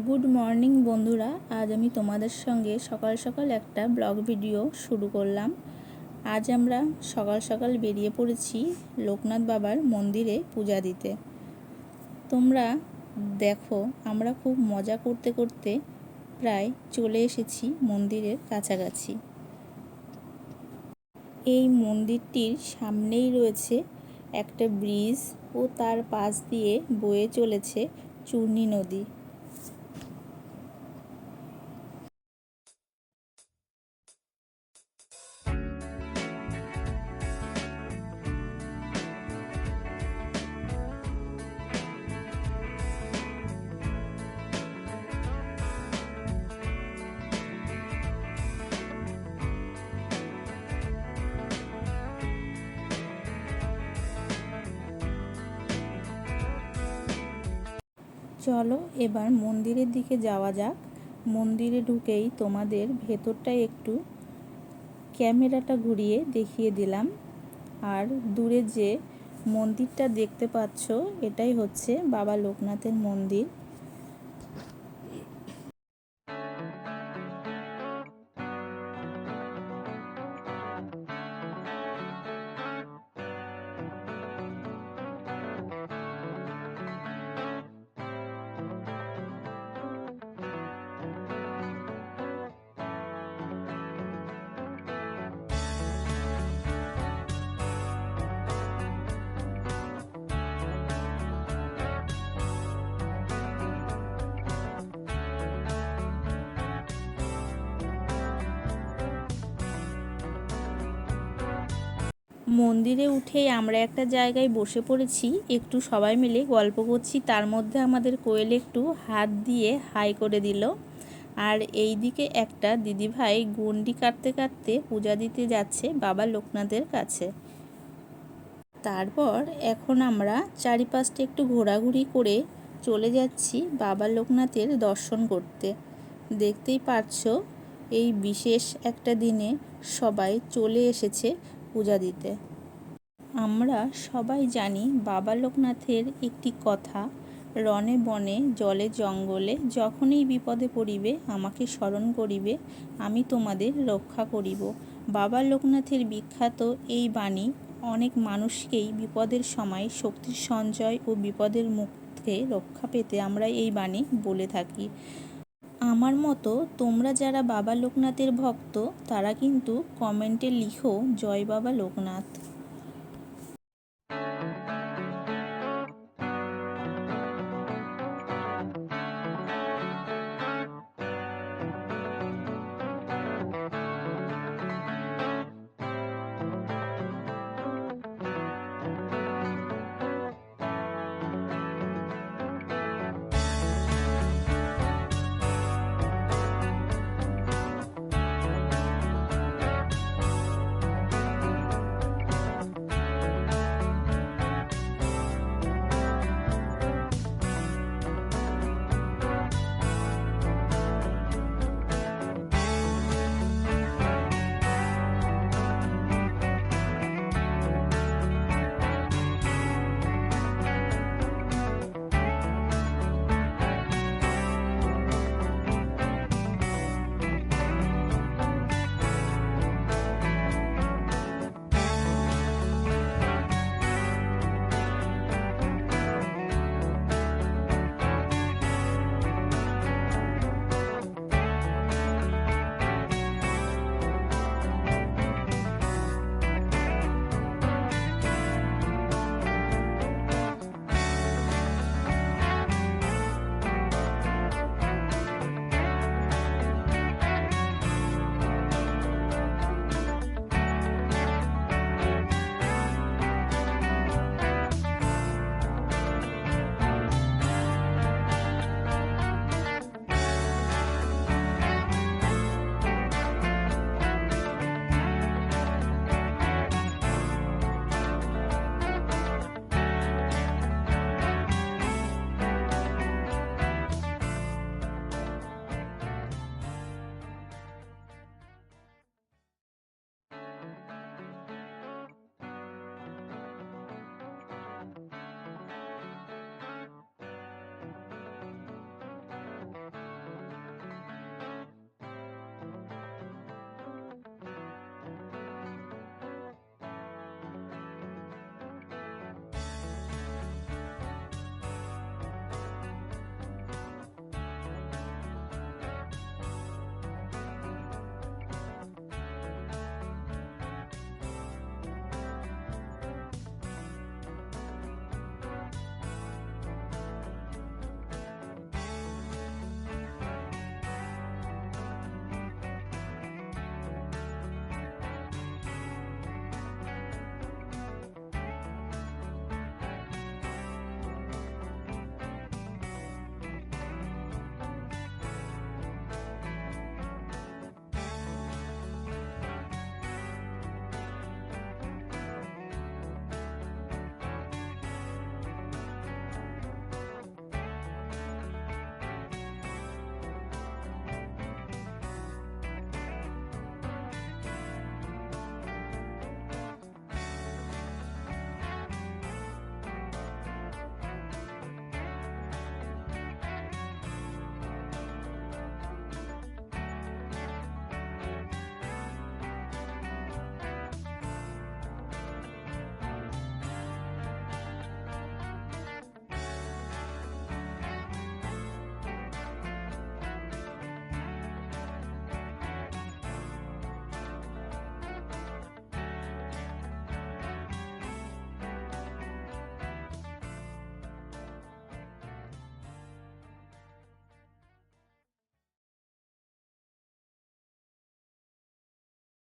Good morning বন্ধুরা। আজ আমি তোমাদের সঙ্গে সকাল সকাল একটা ব্লগ ভিডিও শুরু করলাম। আজ আমরা সকাল সকাল বেরিয়ে পড়েছি লোকনাথ বাবার মন্দিরে পূজা দিতে। তোমরা দেখো, আমরা খুব মজা করতে করতে প্রায় চলে এসেছি মন্দিরের কাছাকাছি। এই মন্দিরটির সামনেই রয়েছে একটা ব্রিজ ও তার পাশ দিয়ে বয়ে চলেছে চূর্ণী নদী। চলো এবার মন্দিরের দিকে যাওয়া যাক। মন্দিরে ঢুকেই তোমাদের ভেতরটা একটু ক্যামেরাটা ঘুরিয়ে দেখিয়ে দিলাম। আর দূরে যে মন্দিরটা দেখতে পাচ্ছ, এটাই হচ্ছে বাবা লোকনাথের মন্দির। মন্দিরে উঠেই আমরা একটা জায়গায় বসে পড়েছি, একটু সবাই মিলে গল্প করছি। তার মধ্যে আমাদের কোয়েল একটু হাত দিয়ে হাই করে দিল। আর এই দিকে একটা দিদিভাই গন্ডি কাটতে কাটতে পূজা দিতে যাচ্ছে বাবা লোকনাথের কাছে। তারপর এখন আমরা চারিপাশটা একটু ঘোরাঘুরি করে চলে যাচ্ছি বাবা লোকনাথের দর্শন করতে। দেখতেই পারছো, এই বিশেষ একটা দিনে সবাই চলে এসেছে পূজা দিতে। আমরা সবাই জানি বাবা লোকনাথের একটি কথা, রণে বনে জলে জঙ্গলে যখনই বিপদে পড়িবে আমাকে স্মরণ করিবে, আমি তোমাদের রক্ষা করিব। বাবা লোকনাথের বিখ্যাত এই বাণী অনেক মানুষকেই বিপদের সময় শক্তির সঞ্চয় ও বিপদের মুখ থেকে রক্ষা পেতে আমরা এই বাণী বলে থাকি। আমার মতো তোমরা যারা বাবা লোকনাথের ভক্ত, তারা কিন্তু কমেন্টে লিখো জয় বাবা লোকনাথ।